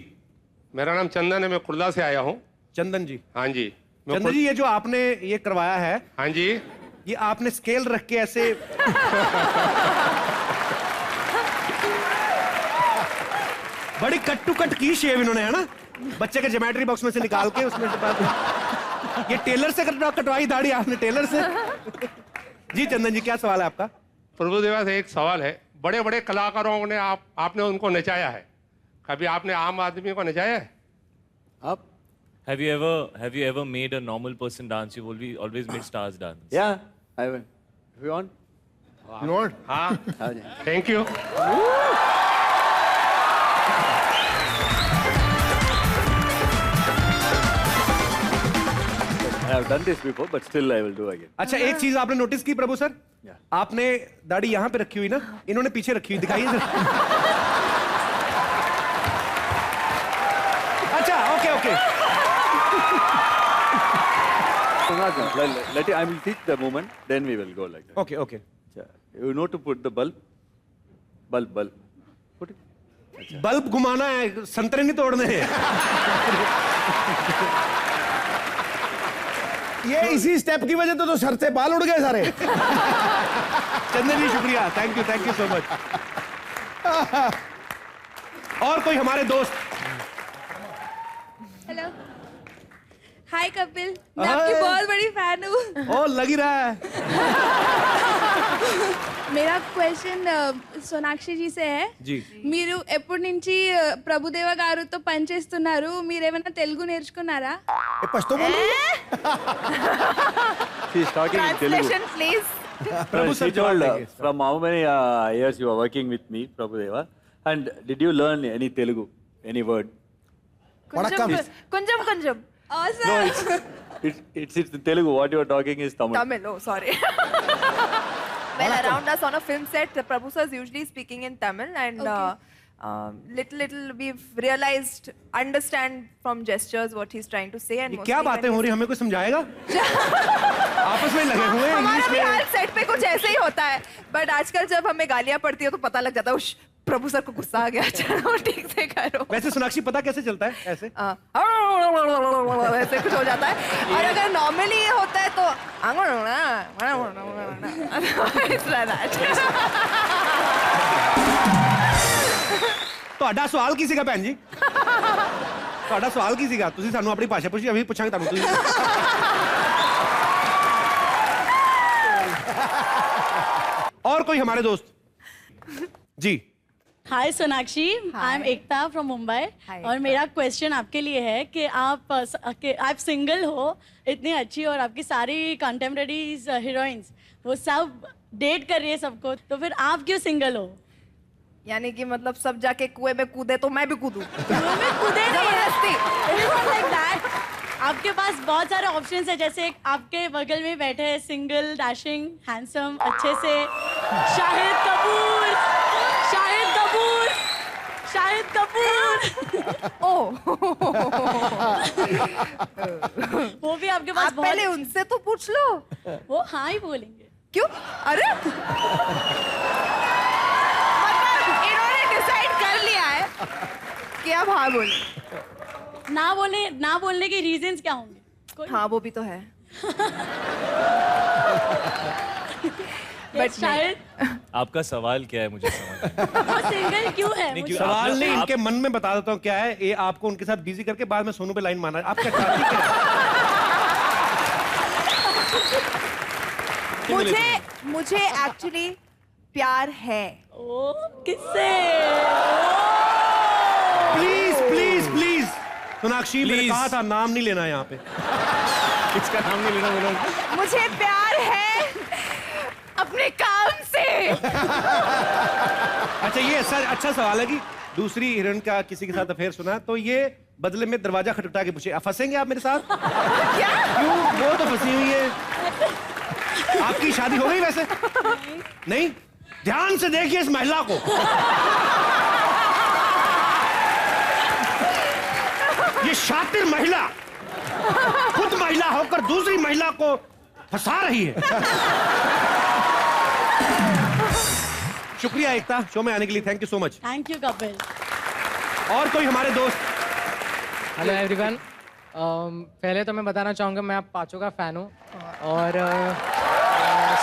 मेरा नाम चंदन है, मैं कुर्ला से आया हूँ। चंदन जी। हाँ जी। चंदन जी, ये जो आपने ये करवाया है, हाँ जी, ये आपने स्केल रख के ऐसे बड़ी कट टू कट की शेव इन्होंने, है ना? बच्चे के ज्योमेट्री बॉक्स में से निकाल के उसमें से ये टेलर से कटवाई दाढ़ी आपने, टेलर से। जी चंदन जी, क्या सवाल है आपका? प्रभुदेवा से एक सवाल है। बड़े बड़े कलाकारों ने आपने उनको नचाया है, कभी आपने आम आदमी को नचाया है? Up. Have you ever made a normal person dance? You've always made stars dance. Yeah, I will. If you want. You know what? हाँ, thank you. I have done this before, but still I will do again. अच्छा, एक चीज आपने notice की प्रभु sir? आपने दाढ़ी यहाँ पे रखी हुई ना, इन्होंने पीछे रखी हुई, दिखाइए जरा। अच्छा, okay. So not let it, I will teach the movement, then we will go like that. Okay. You know to put the bulb. Put it. Bulb घुमाना है, संतरे नहीं तोड़ने हैं। ये इसी स्टेप की वजह तो सर से बाल उड़ गए सारे। चंदन जी शुक्रिया, थैंक यू सो मच। और कोई हमारे दोस्त? हेलो, हाय कपिल, मैं आपकी बहुत बड़ी फैन हूँ। ओ लग ही रहा है। मेरा क्वेश्चन సోనాక్షి जी से है जी మీరు ఎప్పటి నుంచి ప్రభుదేవ గారితో పనిచేస్తున్నారు, మీరేమైనా తెలుగు నేర్చుకున్నారా? She's talking in Telugu. Translation, please. Prabhu she told from how many years you are working with me, Prabhudeva, and did you learn any Telugu, any word? Kunjam. No, it's in Telugu. What you are talking is Tamil. Tamil, oh sorry. Well, around us on a film set, Prabhu sir is usually speaking in Tamil, and little we've realized, understand from gestures what he's trying to say. And ये क्या बातें हो रही, हमें कोई समझाएगा? आपस में लगे हुए हैं हमारा इंग्लिश भी में। हाल सेट पे कुछ ऐसे ही होता है, बट आजकल जब हमें गालियां पड़ती है तो पता लग जाता है उश, प्रभु सर को गुस्सा आ गया, चलो ठीक से करो। वैसे सोनाक्षी पता कैसे चलता है? ऐसे ऐसे कुछ हो जाता है, और अगर नॉर्मली ये होता है तो ਤੁਹਾਡਾ ਸਵਾਲ ਕੀ ਸੀਗਾ ਭੈਣ ਜੀ? ਤੁਹਾਡਾ ਸਵਾਲ ਕੀ ਸੀਗਾ? ਤੁਸੀਂ ਸਾਨੂੰ ਆਪਣੀ ਭਾਸ਼ਾ ਪੁੱਛੀ, ਅਸੀਂ ਪੁੱਛਾਂਗੇ ਤੁਹਾਨੂੰ। ਤੁਸੀਂ और कोई हमारे दोस्त? जी hi Sonakshi, I am Ekta from Mumbai और मेरा क्वेश्चन आपके लिए है कि आप सिंगल हो, इतनी अच्छी, और आपकी सारी कंटेम्प्रेरी हीरोइंस वो सब डेट कर रही है सबको, तो फिर आप क्यों सिंगल हो? यानी कि मतलब सब जाके कुएं में कूदे तो मैं भी कूदूं? कुएं में कूदे जबरदस्ती? Like that. आपके पास बहुत सारे ऑप्शंस है, जैसे एक आपके बगल में बैठे हैं सिंगल, डैशिंग, हैंडसम, अच्छे से शाहिद कपूर। ओ वो भी आपके पास आप पहले उनसे तो पूछ लो। वो हाँ ही बोलेंगे। क्यों? अरे मतलब इन्होंने डिसाइड कर लिया है कि अब हाँ बोले। ना बोलने के रीजंस क्या होंगे? हाँ वो भी तो है। बट शायद आपका सवाल क्या है मुझे समझ नहीं। सिंगल क्यों है? सवाल नहीं, इनके मन में बता देता हूँ क्या है। ये आपको उनके साथ बिजी करके बाद में सोनू पे लाइन मारना है। आप क्या चाहती हैं? मुझे एक्चुअली प्यार है। ओ किससे? प्लीज सोनाक्षी, मैंने कहा था नाम नहीं लेना यहाँ पे। किसका नाम नहीं लेना बोला? मुझे प्यार है अपने काम से। अच्छा ये अच्छा सवाल है कि दूसरी हीरोइन का किसी के साथ अफेयर सुना तो ये बदले में दरवाजा खटखटा के पूछे फंसेंगे आप मेरे साथ? क्या? क्यों? वो तो फंसी हुई है। आपकी शादी हो गई वैसे? नहीं? ध्यान से देखिए इस महिला को। ये शातिर महिला खुद महिला होकर दूसरी महिला को फंसा रही है। शुक्रिया एकता, शो में आने के लिए। Thank you so much. Thank you Kapil. और कोई हमारे दोस्त? हेलो एवरीवन, पहले तो मैं बताना चाहूँगा मैं आप पांचों का फैन हूँ, और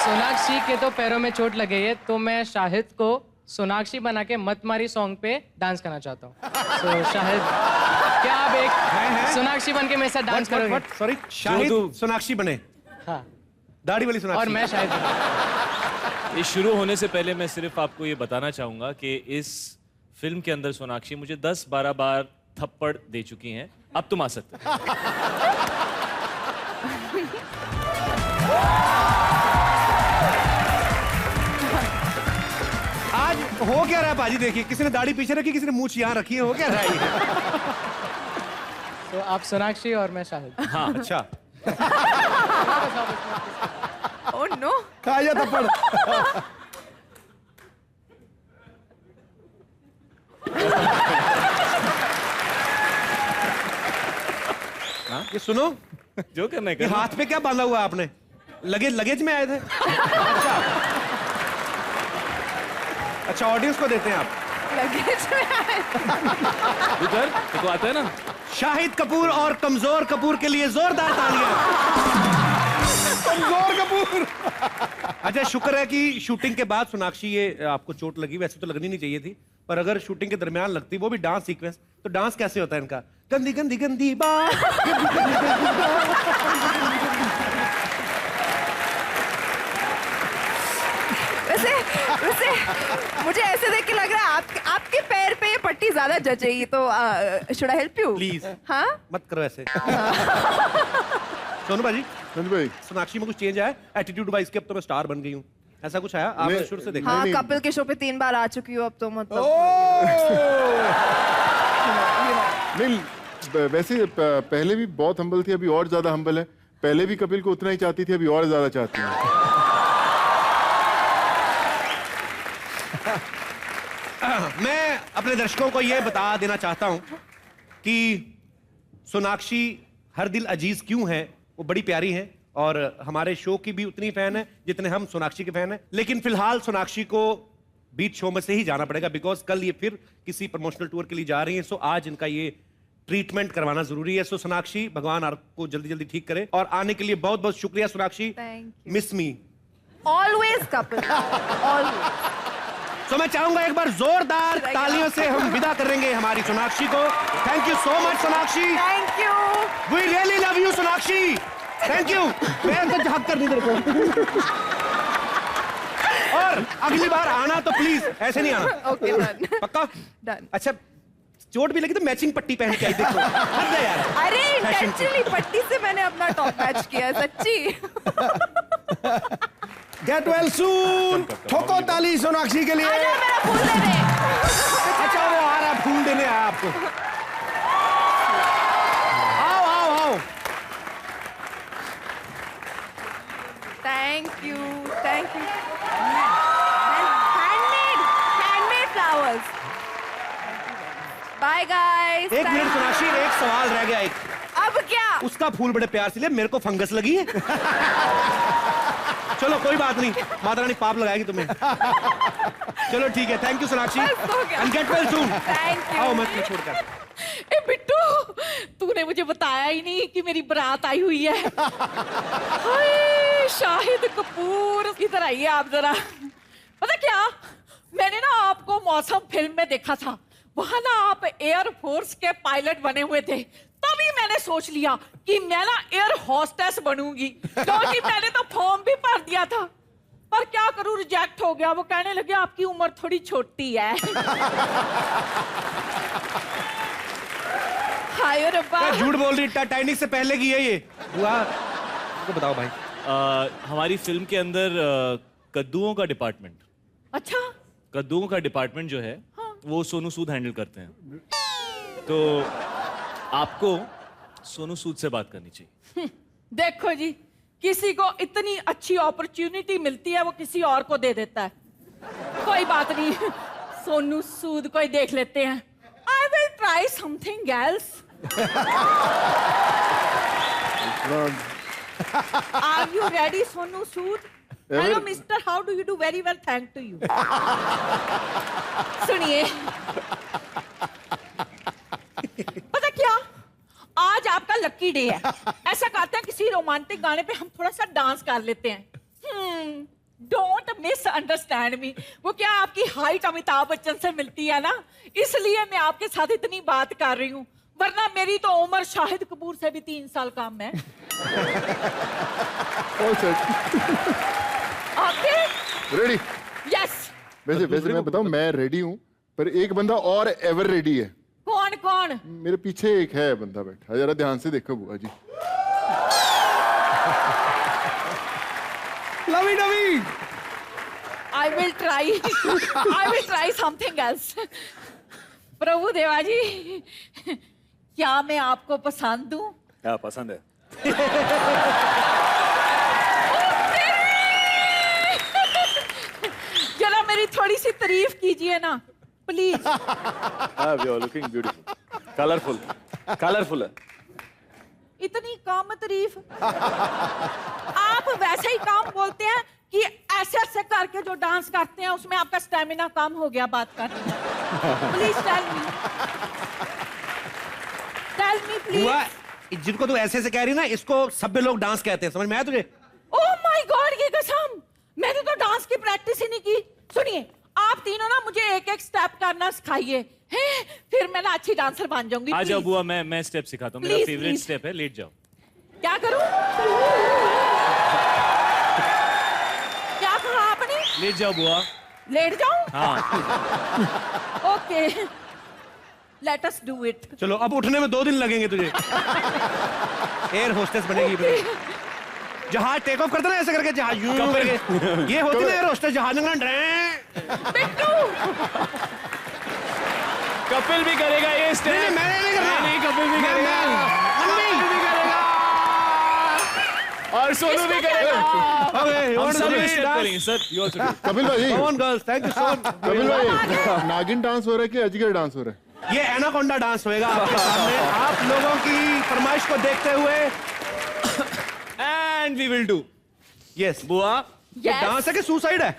सोनाक्षी के तो पैरों में चोट लगी है, तो मैं शाहिद को सोनाक्षी बना के मत मारी सॉन्ग पे डांस करना चाहता हूँ। तो शाहिद, क्या आप एक सोनाक्षी बन के मेरे साथ डांस करोगे? सॉरी, शाहिद सोनाक्षी बने? हाँ, दाढ़ी वाली सोनाक्षी। और मैं शाहिद। ये शुरू होने से पहले मैं सिर्फ आपको ये बताना चाहूंगा कि इस फिल्म के अंदर सोनाक्षी मुझे 10-12 बार थप्पड़ दे चुकी हैं। अब तुम आ सकते हो। आज हो क्या रहा है बाजी? देखिए, किसी ने दाढ़ी पीछे रखी, किसी ने मूंछ यहाँ रखी है। हो क्या रहा है ये? तो आप सोनाक्षी और मैं शाहिद। हाँ अच्छा। ओह नो, खाया थप्पड़। ये सुनो, जो करना है ये हाथ पे क्या बांधा हुआ है आपने? लगेज में आए थे? अच्छा ऑडियंस को देते हैं आप? लगेज में आए। उधर तो आता है ना। शाहिद कपूर और कमजोर कपूर के लिए जोरदार तालियां। कमजोर कपूर। अच्छा शुक्र है कि शूटिंग के बाद सोनाक्षी ये आपको चोट लगी, वैसे तो लगनी नहीं चाहिए थी, पर अगर शूटिंग के दरमियान लगती वो भी डांस सीक्वेंस, तो डांस कैसे होता है इनका? गंदी गंदी गंदी बात, गंदी गंदी गंदी बात। वैसे मुझे ऐसे देख के लग रहा है आपके पैर पे ये पट्टी ज्यादा जचेगी, तो should I help you please? हाँ, मत करो ऐसे। सोनू भाई, सोनाक्षी में कुछ चेंज आया एटीट्यूड वाइज के? अब तो मैं स्टार बन गई हूँ, ऐसा कुछ आया? आपने शुरू से देखा? हाँ, कपिल के शो पे 3 बार आ चुकी हूँ अब तो, मतलब नहीं वैसे पहले भी बहुत हम्बल थी, अभी और ज्यादा हम्बल है। पहले भी कपिल को उतना ही चाहती थी, अभी और ज्यादा चाहती है। मैं अपने दर्शकों को यह बता देना चाहता हूं कि सोनाक्षी हर दिल अजीज क्यों है, वो बड़ी प्यारी है और हमारे शो की भी उतनी फैन है जितने हम सोनाक्षी के फैन हैं। लेकिन फिलहाल सोनाक्षी को बीच शो में से ही जाना पड़ेगा, बिकॉज कल ये फिर किसी प्रमोशनल टूर के लिए जा रही है। सो आज इनका ये ट्रीटमेंट करवाना जरूरी है। सो सोनाक्षी, भगवान आपको जल्दी जल्दी ठीक करे, और आने के लिए बहुत बहुत शुक्रिया Sonakshi. Miss me always Kapil, always. तो मैं चाहूंगा एक बार जोरदार तालियों से हम विदा करेंगे हमारी सोनाक्षी को। Thank you so much Sonakshi, thank you, we really love you Sonakshi, thank you. मैं अंदर झाँक कर नहीं तेरे को। और अगली बार आना तो प्लीज ऐसे नहीं आना। ओके, डन, पक्का? डन। अच्छा, चोट भी लगी तो मैचिंग पट्टी पहन के आई, देखो। हद है यार। अरे इंटेंशनली पट्टी से मैंने अपना टॉप मैच किया, सच्ची। Get well soon. ठोको ताली सोनाक्षी के लिए। मेरा फूल दे दे। अच्छा, वो आ रहा फूल देने आया आपको। आओ आओ आओ। Thank you, thank you. Handmade flowers. Bye guys. एक मिनट सोनाक्षी, एक सवाल रह गया। एक अब क्या? उसका फूल बड़े प्यार से ले, मेरे को फंगस लगी है। चलो कोई बात नहीं, माता रानी पाप लगाएगी तुम्हें। चलो ठीक है, thank you Sonakshi, and get well soon. आओ मत छोड़कर। ए बिट्टू, तूने मुझे बताया ही नहीं कि मेरी बारात आई हुई है। हाय शाहिद कपूर, इधर आइए आप जरा। पता क्या, मैंने ना आपको मौसम फिल्म में देखा था, वहां ना आप एयर फोर्स के पायलट बने हुए थे। तभी मैंने सोच लिया कि मैं ना एयर होस्टेस बनूंगी, क्योंकि मैंने तो फॉर्म भी भर दिया था, पर क्या करूं, रिजेक्ट हो गया। वो कहने लगे आपकी उम्र थोड़ी छोटी है। हाय रब्बा, झूठ बोल रही, टाइटैनिक से पहले की है ये। हुआ तो बताओ भाई। हमारी फिल्म के अंदर कद्दुओं का डिपार्टमेंट, अच्छा, कद्दुओं का डिपार्टमेंट जो है वो सोनू सूद हैंडल करते हैं। तो आपको सोनू सूद से बात करनी चाहिए। देखो जी, किसी को इतनी अच्छी अपॉर्चुनिटी मिलती है वो किसी और को दे देता है। कोई बात नहीं, सोनू सूद को ही देख लेते हैं। I will try something else. Are you ready Sonu Sood? Hello mister, how do you do? Very well, thank to you. सुनिए, पता क्या, आज आपका लकी डे है। ऐसा कहते हैं किसी रोमांटिक गाने पे हम थोड़ा सा डांस कर लेते हैं। Don't miss understand me. वो क्या, आपकी हाइट अमिताभ बच्चन से मिलती है ना, इसलिए मैं आपके साथ इतनी बात कर रही हूँ, वरना मेरी तो उम्र शाहिद कपूर से भी 3 साल कम है। रेडी? यस। वैसे मैं बताऊं, मैं रेडी हूं, पर एक बंदा और एवर रेडी है। कौन कौन? मेरे पीछे एक है बंदा बैठा, जरा ध्यान से देखो बुआ जी। Lovey dovey. I will try something else. Prabhu Deva ji, क्या मैं आपको पसंद हूँ? क्या पसंद है? जरा मेरी थोड़ी सी तारीफ कीजिए ना, please. You are looking beautiful, colorful, colorful है। इतनी कम तारीफ? आप वैसे ही काम बोलते हैं कि ऐसे ऐसे करके जो डांस करते हैं उसमें आपका स्टेमिना कम हो गया बात करने। Please tell me please. जिनको तू ऐसे से कह रही ना, इसको सभ्य लोग डांस कहते हैं, समझ में आया तुझे? ओह माय गॉड, ये कसम, मैंने तो डांस की प्रैक्टिस ही नहीं की। सुनिए, आप तीनों ना मुझे एक एक स्टेप करने वरना सिखाइए, हैं? फिर मैं ना अच्छी डांसर बन जाऊंगी। आ जाओ please। बुआ, मैं स्टेप सिखाता हूँ, मेरा Please, फेवरेट please। स्टेप है, लेट जाओ। क्या करूं? क्या कहा आपने? लेट जाओ बुआ। लेट जाऊं? हाँ। Okay, let us do it. चलो, अब उठने में 2 दिन लगेंगे तुझे। एयर होस्टेस बनेगी। जहाज टेक ऑफ करते ना ऐसे करके, जहाज यूं करके। ये होती ना एयर होस्टेस, जहाज कपिल भी करेगा ये स्टेप। नहीं, मैंने नहीं करना। नहीं, कपिल भी करेगा। कपिल भी करेगा। और सोनू भी करेगा। हम सब ये स्टेप करेंगे sir. You also do. Kapil भाई, Come on girls, thank you so much. Kapil भाई, नागिन डांस हो रहा है कि अजगर डांस हो रहा है? ये एनाकोंडा डांस होएगा आपके सामने, आप लोगों की फरमाइश को देखते हुए। And we will do. Yes. बुआ, ये डांस है कि सुसाइड है?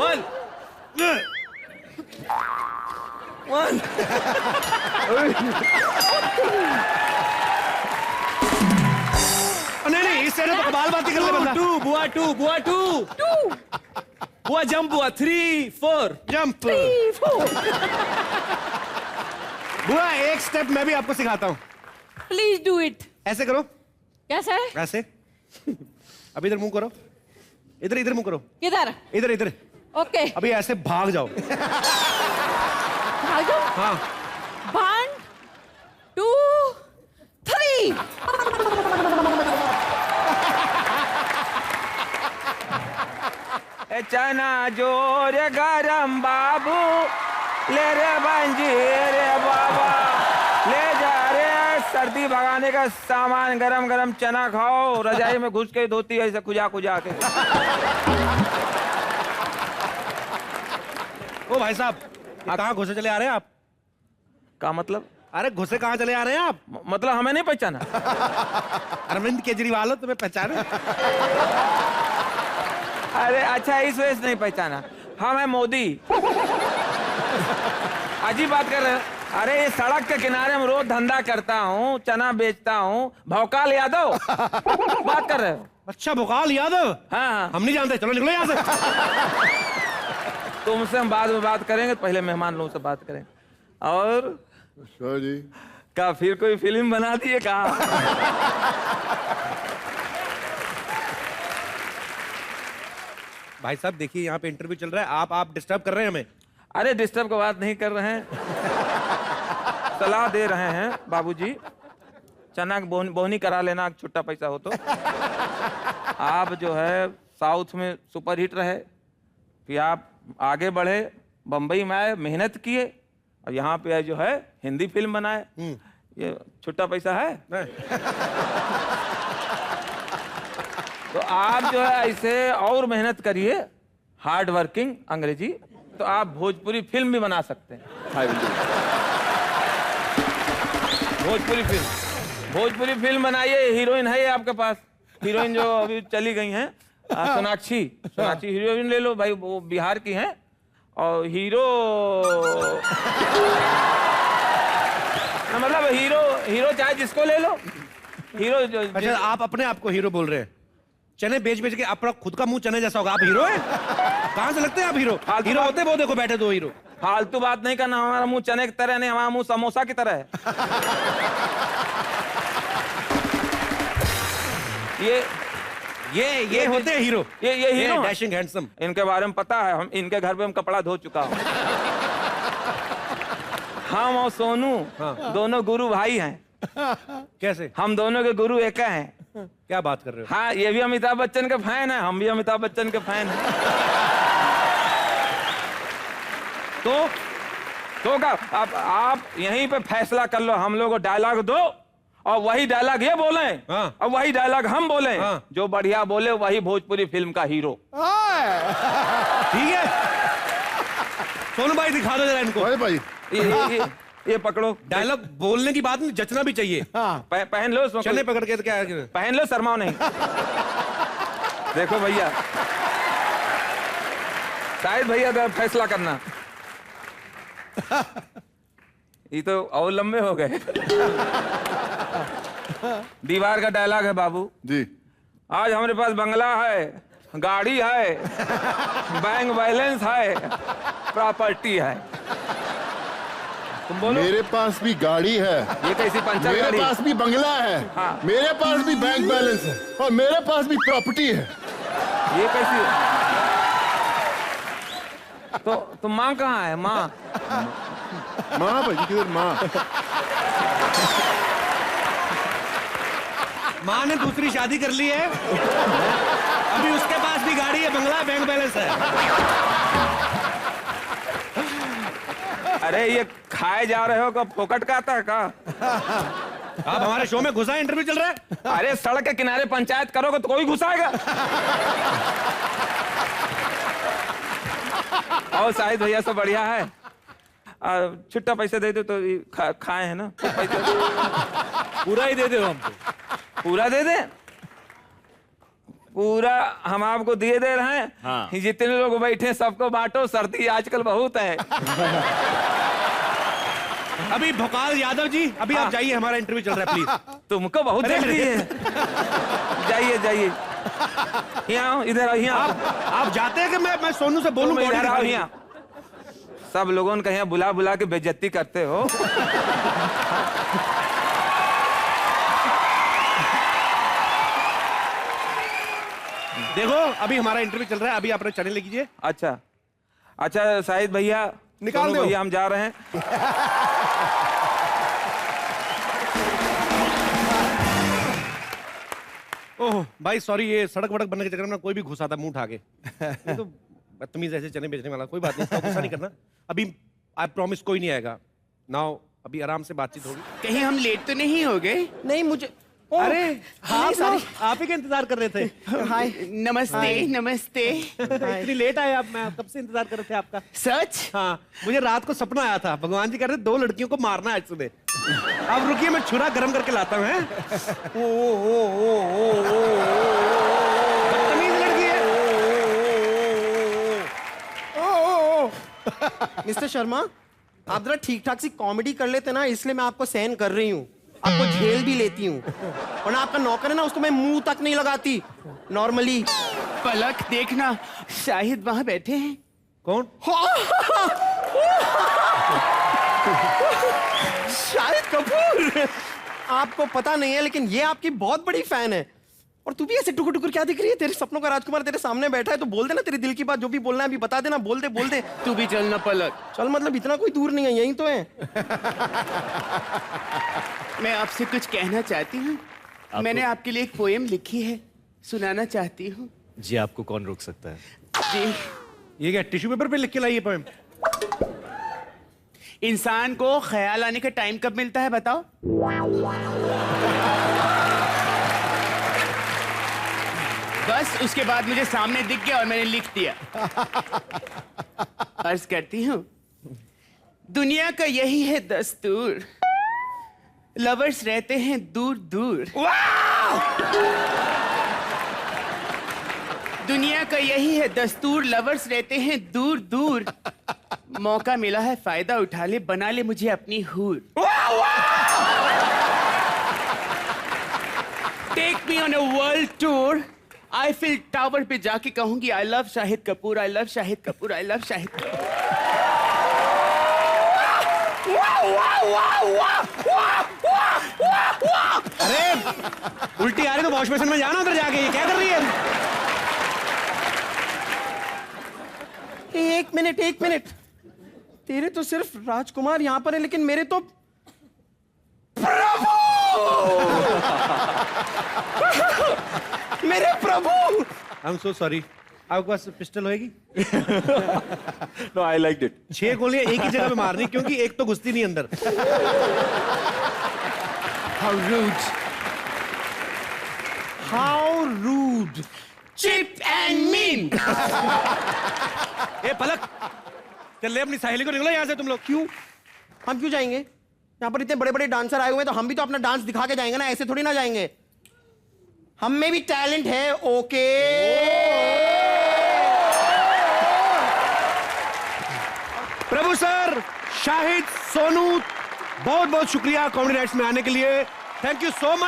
1 नहीं, इससे तो कमाल बात कर ले बंदा। 2 बुआ 2 बुआ 2 बुआ जंप बुआ 3 4 जंप। बुआ एक स्टेप मैं भी आपको सिखाता हूँ। Please do it. ऐसे करो। कैसे? ऐसे। अभी इधर मुंह करो। इधर इधर मुंह करो। किधर? इधर इधर। ओके। अभी ऐसे भाग जाओ। भाग जाओ? हाँ। 1 2 3। चना जोर गरम बाबू, ले रे बंजी रे बाबा, ले जा रे सर्दी भगाने का सामान, गरम गरम चना खाओ, रजाई में घुस के धोती ऐसे खुजा खुजा के। ओ भाई साहब, कहाँ घुसे चले आ रहे हैं आप? क्या मतलब? अरे घुसे कहाँ चले आ रहे हैं आप? मतलब हमें नहीं पहचाना? अरविंद केजरीवाल हो, तुम्हें पहचाना? अरे अच्छा, इस वजह से नहीं पहचाना। हम है मोदी। अजीब बात कर रहे हैं। अरे ये सड़क के किनारे में रोज धंधा करता हूँ, चना बेचता हूँ। भौकाल यादव बात कर रहे हो? अच्छा, भोकाल यादव। हाँ, हम नहीं जानते, चलो निकलो यहाँ से। तुमसे हम बाद में बात करेंगे, पहले मेहमान लोगों से बात करें। और जी क्या फिर कोई फिल्म बना दिए कहा? भाई साहब देखिए, यहाँ पे इंटरव्यू चल रहा है, आप डिस्टर्ब कर रहे हैं हमें। अरे डिस्टर्ब की बात नहीं कर रहे हैं, सलाह दे रहे हैं बाबूजी। चना की बोहनी करा लेना, छुट्टा पैसा हो तो। आप जो है साउथ में सुपर हिट रहे, फिर आप आगे बढ़े, बम्बई में आए, मेहनत किए, और यहाँ पे जो है हिंदी फिल्म बनाए। ये छुट्टा पैसा है? तो आप जो है ऐसे और मेहनत करिए, हार्ड वर्किंग अंग्रेजी, तो आप भोजपुरी फिल्म भी बना सकते हैं। भोजपुरी फिल्म बनाइए। हीरोइन है आपके पास? हीरोइन जो अभी चली गई हैं, सोनाक्षी हीरोइन ले लो भाई, वो बिहार की हैं। और हीरो मतलब हीरो चाहे जिसको ले लो, हीरो जो। अच्छा, आप अपने आप को हीरो बोल रहे हैं? चने बेच बेच के अपना खुद का मुंह चने जैसा होगा, आप हीरो हैं? कहाँ से लगते हैं आप हीरो? हीरो होते वो देखो बैठे 2 हीरो। फालतू बात नहीं करना, हमारा मुंह चने की तरह नहीं, हमारा मुंह समोसा की तरह है। ये होते हैं हीरो। ये हीरो डैशिंग हैंडसम। इनके बारे में पता है, हम इनके घर पे हम कपड़ा धो चुका हूँ। हम और सोनू दोनों गुरु भाई हैं। कैसे? हम दोनों के गुरु एक हैं। क्या बात कर रहे हो? हाँ, ये भी अमिताभ बच्चन के फैन है, हम भी अमिताभ बच्चन के फैन हैं। तो क्या आप यहीं पे फैसला कर लो, हम लोग को डायलॉग दो और वही डायलॉग ये बोले और वही डायलॉग हम बोले। जो बढ़िया बोले वही भोजपुरी फिल्म का हीरो। ठीक है, सोनू भाई दिखा दो जरा इनको। भाई ये पकड़ो। डायलॉग बोलने की बात नहीं, जचना भी चाहिए। पहन लो, चने पकड़ के तो क्या है? पहन लो, शर्माओ नहीं। देखो भैया, शायद भैया का फैसला करना। ये तो और लंबे हो गए। दीवार का डायलॉग है बाबू जी। आज हमारे पास बंगला है, गाड़ी है, बैंक बैलेंस है, प्रॉपर्टी है। तुम बोलो। मेरे पास भी गाड़ी है। ये कैसी पंचर गाड़ी? मेरे पास भी बंगला है। हाँ। मेरे पास भी बैंक बैलेंस है और मेरे पास भी प्रॉपर्टी है। ये कैसी? तो माँ कहाँ है? माँ भाई किधर माँ? माँ ने दूसरी शादी कर ली है, अभी उसके पास भी गाड़ी है, बंगला है, बैंक बैलेंस है। अरे ये खाए जा रहे हो का फोकट का आता है का? आप हमारे शो में घुसा, इंटरव्यू चल रहा है। अरे सड़क के किनारे पंचायत करोगे तो कोई घुसाएगा? और शाहिद भैया सब बढ़िया है। छुट्टा पैसे दे दो तो खाए है ना, पूरा ही दे दो हमको। पूरा दे दे? पूरा हम आपको दिए दे रहे हैं। हाँ। जितने लोग बैठे हैं सबको बांटो, सर्दी आजकल बहुत है। अभी भोकाल यादव जी, अभी आप जाइए, हमारा इंटरव्यू चल रहा है, प्लीज। तुमको बहुत जल्दी है। जाइए जाइए, यहाँ आओ, इधर आओ, यहाँ। आप जाते हैं कि मैं सोनू से बोलूं? इधर आओ, यहाँ। सब लोगों को यहाँ बुला बुला के बेइज्जती करते हो। देखो अभी हमारा इंटरव्यू चल रहा है, अभी आप चने लीजिए। अच्छा अच्छा शाहिद भैया निकाल दो भैया, हम जा रहे हैं। ओह भाई सॉरी, ये सड़क वड़क बनने के चक्कर में कोई भी घुसा था मुंह उठा के। ये तो बदतमीज ऐसे चने बेचने वाला, कोई बात नहीं, इसका गुस्सा नहीं करना। अभी आई प्रॉमिस कोई नहीं आएगा। नाउ अभी आराम से बातचीत होगी। कहीं हम लेट तो नहीं हो गए? नहीं मुझे। अरे हाँ, आप ही का इंतजार कर रहे थे। हाय नमस्ते। नमस्ते। इतनी लेट आए आप? मैं कब से इंतजार कर रहे थे आपका। सच? हाँ, मुझे रात को सपना आया था, भगवान जी कह रहे 2 लड़कियों को मारना है आज सुबह। अब रुकिए, मैं छुरा गर्म करके लाता हूँ। बदतमीज लड़की है। मिस्टर शर्मा, आप जरा ठीक ठाक सी कॉमेडी कर लेते ना, इसलिए मैं आपको सहन कर रही हूँ, आपको झेल भी लेती हूँ। और ना आपका नौकर है ना, उसको मैं मुंह तक नहीं लगाती नॉर्मली। पलक देखना, शाहिद वहां बैठे हैं। कौन? शाहिद कपूर। आपको पता नहीं है लेकिन ये आपकी बहुत बड़ी फैन है। और तू भी ऐसे टुकुर टुकुर क्या दिख रही है? तेरे सपनों का राजकुमार तेरे सामने बैठा है, तो बोल देना तेरे दिल की बात, जो भी बोलना है अभी बता देना। बोल दे बोल दे। तू भी चलना पलक। चल मतलब इतना कोई दूर नहीं है, यही तो है। मैं आपसे कुछ कहना चाहती हूँ। मैंने आपके लिए एक पोएम लिखी है, सुनाना चाहती हूँ। जी आपको कौन रोक सकता है? जी। ये क्या टिश्यू पेपर पे लिख के लाई पोएम? इंसान को ख्याल आने का टाइम कब मिलता है बताओ? बस उसके बाद मुझे सामने दिख गया और मैंने लिख दिया। अर्ज करती हूँ, दुनिया का यही है दस्तूर, लवर्स रहते हैं दूर दूर। दुनिया का यही है दस्तूर, लवर्स रहते हैं दूर दूर। मौका मिला है फायदा उठा ले, बना ले मुझे अपनी हूर। Take me on a world tour, Eiffel tower पे जाके कहूंगी I love Shahid Kapoor, I love Shahid Kapoor, I love Shahid Kapoor. अरे उल्टी आ रही तो वॉश बेसिन में जाना, उधर जाके। ये क्या कर रही है? एक मिनट। तेरे तो सिर्फ राजकुमार यहाँ पर है, लेकिन मेरे तो प्रभु। मेरे प्रभु। I am so sorry. आपके पास पिस्टल होगी? No, I liked it. 6 गोलियां एक ही जगह पे मारनी, क्योंकि एक तो घुसती नहीं अंदर। How rude. How rude. Cheap and mean. ए पलक, चल ले अपनी सहेली को, निकलो यहाँ से तुम लोग। क्यों? हम क्यों जाएंगे? यहाँ पर इतने बड़े बड़े डांसर आए हुए हैं, तो हम भी तो अपना डांस दिखा के जाएंगे ना, ऐसे थोड़ी ना जाएंगे। हम में भी टैलेंट है। ओके प्रभु सर, शाहिद, सोनू, बहुत बहुत शुक्रिया कॉमेडी नाइट्स में आने के लिए। Thank you so much.